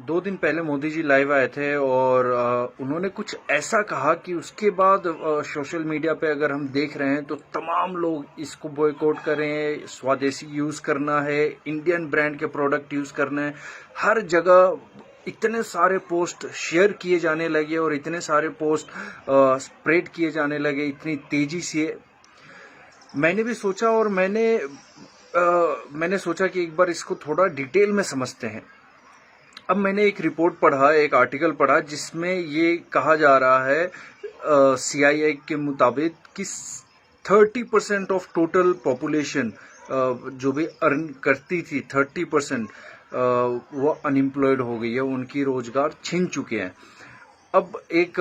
2 दिन पहले मोदी जी लाइव आए थे और उन्होंने कुछ ऐसा कहा कि उसके बाद सोशल मीडिया पे अगर हम देख रहे हैं तो तमाम लोग इसको बॉयकॉट करें, स्वदेशी यूज़ करना है, इंडियन ब्रांड के प्रोडक्ट यूज़ करना है। हर जगह इतने सारे पोस्ट शेयर किए जाने लगे और इतने सारे पोस्ट स्प्रेड किए जाने लगे इतनी तेज़ी से। मैंने भी सोचा और मैंने सोचा कि एक बार इसको थोड़ा डिटेल में समझते हैं। अब मैंने एक रिपोर्ट पढ़ा, एक आर्टिकल पढ़ा जिसमें ये कहा जा रहा है सीआईए के मुताबिक कि 30% ऑफ टोटल पॉपुलेशन जो भी अर्न करती थी 30% वो अनएम्प्लॉयड हो गई है, उनकी रोजगार छिन चुके हैं। अब एक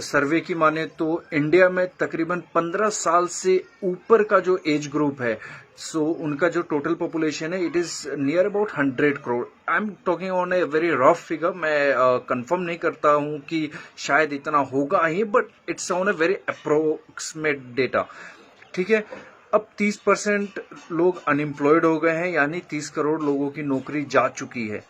सर्वे की माने तो इंडिया में तकरीबन 15 साल से ऊपर का जो एज ग्रुप है, सो उनका जो टोटल पॉपुलेशन है it is near about 100 crore. I am talking on a very rough figure, मैं कंफर्म नहीं करता हूं कि शायद इतना होगा ही, but it's on a very approximate data. ठीक है, अब 30% लोग अनएम्प्लॉयड हो गए हैं, यानी 30 करोड़ लोगों की नौकरी जा चुकी है।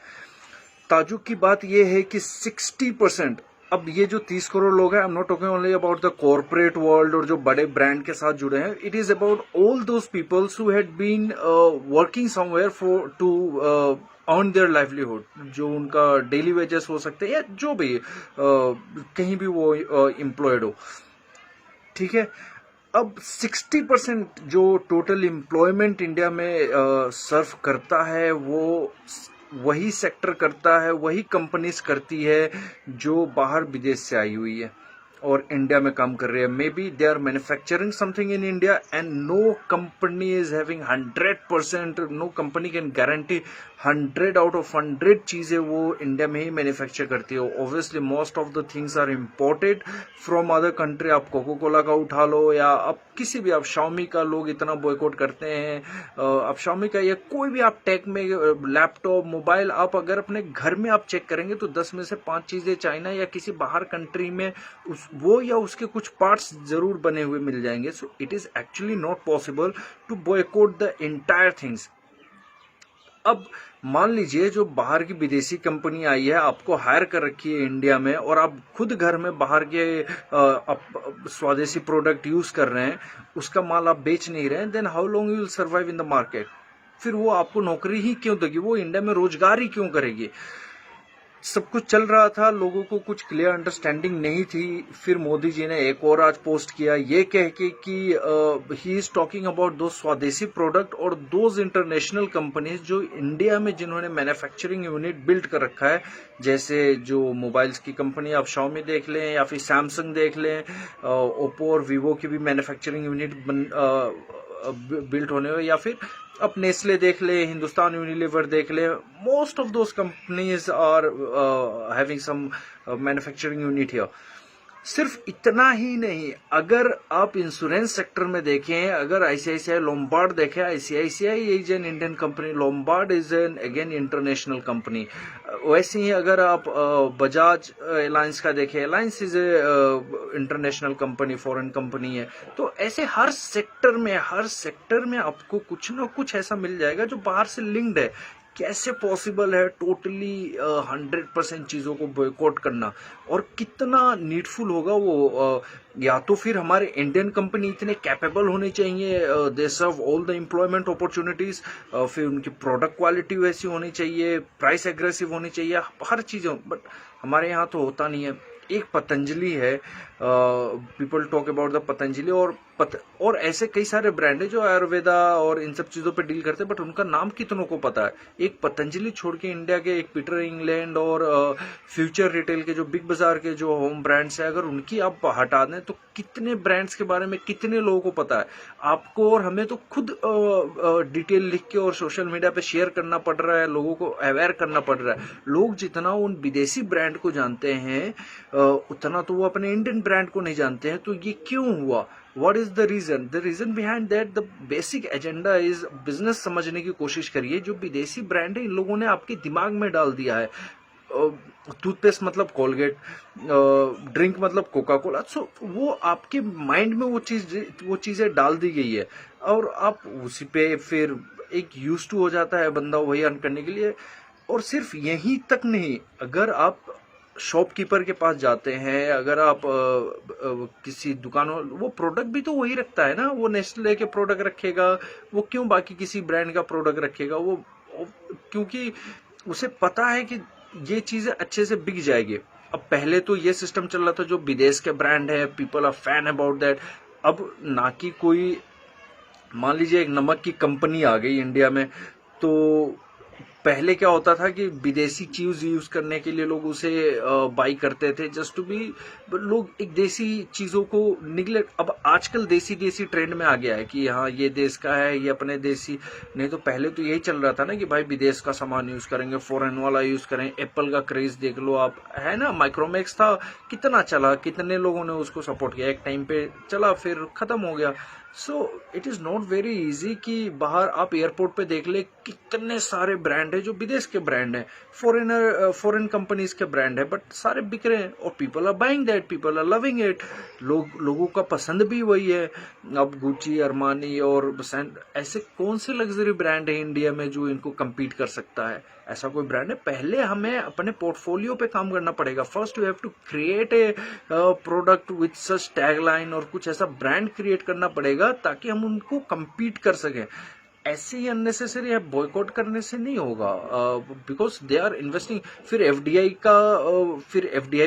ताजुब की बात यह है कि 60%, अब ये जो 30 करोड़ लोग हैं, I am not talking only about the corporate world और जो बड़े ब्रांड के साथ जुड़े हैं, it is about all those peoples who had been working somewhere for to earn their livelihood, जो उनका डेली वेजेस हो सकते हैं या जो भी कहीं भी वो एम्प्लॉयड हो। ठीक है, अब 60% जो टोटल एम्प्लॉयमेंट इंडिया में सर्व करता है वो वही सेक्टर करता है, वही कंपनीज करती है जो बाहर विदेश से आई हुई है और इंडिया में काम कर रही है। Maybe they are manufacturing something in India and no company is having 100%, no company can guarantee 100 out of 100 चीजें वो इंडिया में ही मैन्युफैक्चर करती है। Obviously most of the things are imported from other country. आप Coca Cola का उठा लो या आप किसी भी, आप शाओमी का लोग इतना बॉयकॉट करते हैं, आप शाओमी का या कोई भी आप टेक में लैपटॉप मोबाइल, आप अगर अपने घर में आप चेक करेंगे तो 10 में से 5 चीजें चाइना या किसी बाहर कंट्री में वो या उसके कुछ पार्ट्स जरूर बने हुए मिल जाएंगे। So it is actually not possible to boycott the entire things. अब मान लीजिए जो बाहर की विदेशी कंपनी आई है, आपको हायर कर रखी है इंडिया में और आप खुद घर में बाहर के स्वदेशी प्रोडक्ट यूज कर रहे हैं, उसका माल आप बेच नहीं रहे हैं, then how long you will survive in the market? फिर वो आपको नौकरी ही क्यों देगी, वो इंडिया में रोजगार ही क्यों करेगी? सब कुछ चल रहा था, लोगों को कुछ क्लियर अंडरस्टैंडिंग नहीं थी। फिर मोदी जी ने एक और आज पोस्ट किया ये कह के कि ही इज टॉकिंग अबाउट दो स्वदेशी प्रोडक्ट और दोज इंटरनेशनल कंपनीज जो इंडिया में जिन्होंने मैन्युफैक्चरिंग यूनिट बिल्ड कर रखा है, जैसे जो मोबाइल्स की कंपनी आप शाओमी देख लें या फिर सैमसंग देख लें, ओप्पो और वीवो की भी मैन्युफैक्चरिंग यूनिट बिल्ट होने हो, या फिर अब नेस्ले देख ले, हिंदुस्तान यूनिलीवर देख ले, most of those companies are having some manufacturing unit here. सिर्फ इतना ही नहीं, अगर आप इंश्योरेंस सेक्टर में देखें, अगर आईसीआईसीआई लोम्बार्ड देखें, ICICI is an Indian company, Lombard is an again international company. वैसे ही अगर आप बजाज एलायंस का देखें, Allianz is a international company, foreign company है। तो ऐसे हर सेक्टर में आपको कुछ ना कुछ ऐसा मिल जाएगा जो बाहर से लिंक्ड है। कैसे पॉसिबल है टोटली 100% चीजों को बॉयकॉट करना, और कितना नीडफुल होगा वो? या तो फिर हमारे इंडियन कंपनी इतने कैपेबल होने चाहिए, दे सर्व ऑल द एम्प्लॉयमेंट अपॉर्चुनिटीज, फिर उनकी प्रोडक्ट क्वालिटी वैसी होनी चाहिए, प्राइस एग्रेसिव होनी चाहिए, हर चीजों, बट हमारे यहाँ तो होता नहीं है। एक पतंजलि है, people talk about the Patanjali, और ऐसे कई सारे ब्रांड है जो आयुर्वेदा और इन सब चीजों पे डील करते हैं, बट उनका नाम कितनों को पता है? एक पतंजलि छोड़ के इंडिया के एक पीटर इंग्लैंड और फ्यूचर रिटेल के जो बिग बाजार के जो होम ब्रांड्स है, अगर उनकी आप हटा दें तो कितने ब्रांड्स के बारे में कितने लोगों को पता है? आपको और हमें तो खुद डिटेल लिख के और सोशल मीडिया पे शेयर करना पड़ रहा है, लोगों को अवेयर करना पड़ रहा है। लोग जितना उन विदेशी ब्रांड को जानते हैं उतना तो वो अपने इंडियन ब्रांड को नहीं जानते हैं। तो ये क्यों हुआ? What is the reason? The reason behind that, the basic agenda is business समझने की कोशिश करिए। जो विदेशी ब्रांड है, इन लोगों ने आपके दिमाग में डाल दिया है, टूथपेस्ट मतलब कोलगेट, ड्रिंक मतलब कोका कोला। सो वो आपके माइंड में वो चीजें डाल दी गई है और आप उसी पे फिर एक यूज टू हो जाता है बंदा वही अर्न करने के लिए। और सिर्फ यहीं तक नहीं, अगर आप शॉपकीपर के पास जाते हैं, अगर आप किसी दुकान, वो प्रोडक्ट भी तो वही रखता है ना, वो नेस्ले के प्रोडक्ट रखेगा, वो क्यों बाकी किसी ब्रांड का प्रोडक्ट रखेगा? क्योंकि उसे पता है कि ये चीजें अच्छे से बिक जाएगी। अब पहले तो ये सिस्टम चल रहा था, जो विदेश के ब्रांड है, people are fan about that. अब ना कि कोई, मान लीजिए एक नमक की कंपनी आ गई इंडिया में, तो पहले क्या होता था कि विदेशी चीज यूज करने के लिए लोग उसे बाई करते थे, जस्ट टू बी, लोग एक देसी चीजों को निगलेक्ट। अब आजकल देसी देसी ट्रेंड में आ गया है कि हाँ ये देश का है, ये अपने देसी। नहीं तो पहले तो यही चल रहा था ना कि भाई विदेश का सामान यूज करेंगे, फॉरेन वाला यूज करें। एप्पल का क्रेज देख लो आप, है ना, माइक्रोमैक्स था, कितना चला, कितने लोगों ने उसको सपोर्ट किया, एक टाइम पे चला फिर खत्म हो गया। सो it is not very easy कि बाहर आप एयरपोर्ट पे देख ले, कितने सारे ब्रांड है जो विदेश के ब्रांड है, फॉरेन कंपनीज के ब्रांड है, बट सारे बिक रहे हैं और people are buying that, people are loving it. लोगों का पसंद भी वही है। अब गुची, अरमानी और ऐसे कौन से लग्जरी ब्रांड है इंडिया में जो इनको कम्पीट कर सकता है? ऐसा कोई ब्रांड है? पहले हमें अपने पोर्टफोलियो पे काम करना पड़ेगा। First you have to create a product with such tagline, और कुछ ऐसा ब्रांड क्रिएट करना पड़ेगा ताकि हम उनको कम्पीट कर सकें। ऐसे ही अननेसेसरी है बॉयकॉट करने से नहीं होगा, बिकॉज दे आर इन्वेस्टिंग। फिर एफडीआई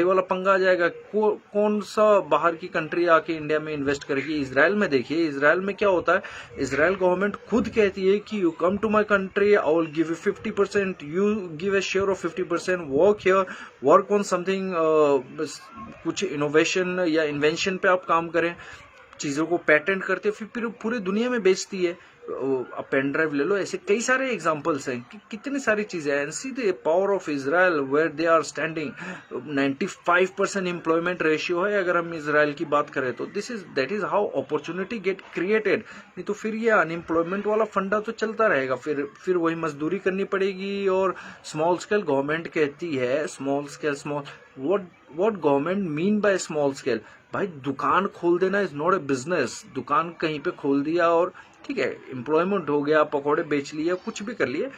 वाला पंगा आ जाएगा। कौन सा बाहर की कंट्री आके इंडिया में इन्वेस्ट करेगी? इसराइल में देखिए, इसराइल में क्या होता है, इसराइल गवर्नमेंट खुद कहती है कि you come to my country, I will give you 50%, you give a share of 50%, work here, work on something, कुछ इनोवेशन या इन्वेंशन पे आप काम करें, चीजों को पेटेंट करते, फिर पूरी दुनिया में बेचती है। आप पेन ड्राइव ले लो, ऐसे कई सारे एग्जांपल्स हैं कि कितनी सारी चीजें हैं। See the power of Israel where they are standing. 95% employment ratio है अगर हम इजराइल की बात करें तो। That is how opportunity get created. नहीं तो फिर ये अनएम्प्लॉयमेंट वाला फंडा तो चलता रहेगा, फिर वही मजदूरी करनी पड़ेगी। और स्मॉल स्केल गवर्नमेंट कहती है, small scale, what government mean by small scale? भाई दुकान खोल देना इज नॉट ए बिजनेस। दुकान कहीं पे खोल दिया और ठीक है, एम्प्लॉयमेंट हो गया, पकौड़े बेच लिए, कुछ भी कर लिए।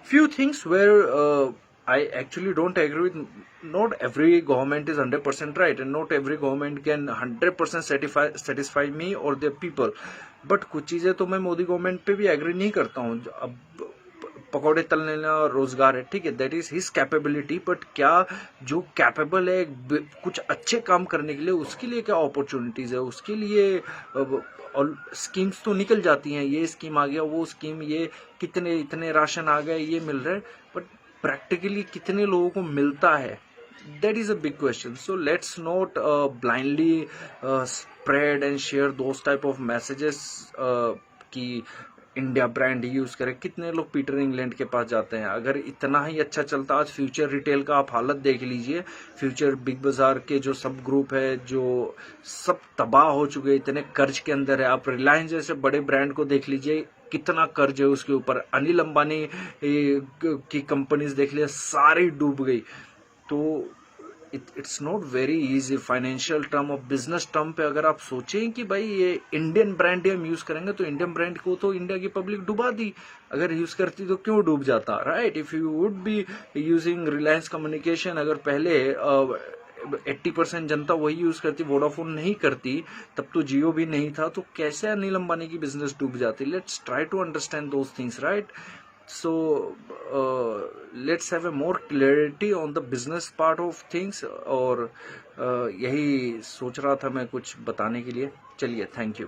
Few things where I actually don't agree with. Not every government is 100% right, and not every government can 100% satisfy me or their people. But कुछ चीजें तो मैं मोदी गवर्नमेंट पे भी एग्री नहीं करता हूँ। अब पकौड़े तलने का रोजगार है, ठीक है, that is his capability, but क्या जो कैपेबल है कुछ अच्छे काम करने के लिए, उसके लिए क्या अपॉर्चुनिटीज है? उसके लिए और स्कीम्स तो निकल जाती हैं, ये स्कीम आ गया, वो स्कीम, ये कितने इतने राशन आ गए, ये मिल रहा है, बट प्रैक्टिकली कितने लोगों को मिलता है? That is a big question. So let's not blindly spread and share those type of messages कि इंडिया ब्रांड यूज करे। कितने लोग पीटर इंग्लैंड के पास जाते हैं? अगर इतना ही अच्छा चलता, आज फ्यूचर रिटेल का आप हालत देख लीजिए, फ्यूचर बिग बाजार के जो सब ग्रुप है, जो सब तबाह हो चुके हैं, इतने कर्ज के अंदर है। आप रिलायंस जैसे बड़े ब्रांड को देख लीजिए, कितना कर्ज है उसके ऊपर। अनिल अंबानी की कंपनीज देख लिया, सारी डूब गई। तो it's not very easy financial term और बिजनेस टर्म पे। अगर आप सोचें कि भाई ये इंडियन ब्रांड हम यूज करेंगे, तो इंडियन ब्रांड को तो इंडिया की पब्लिक डुबा दी। अगर यूज करती तो क्यों डूब जाता, right? If you would be using Reliance communication, अगर पहले 80% जनता वही यूज करती, वोडाफोन नहीं करती, तब तो जियो भी नहीं था, तो कैसे अनिल अंबानी की बिजनेस डूब जाती? Let's try to understand those things, right? So let's have a more clarity on the business part of things. और यही सोच रहा था मैं कुछ बताने के लिए। चलिए, थैंक यू।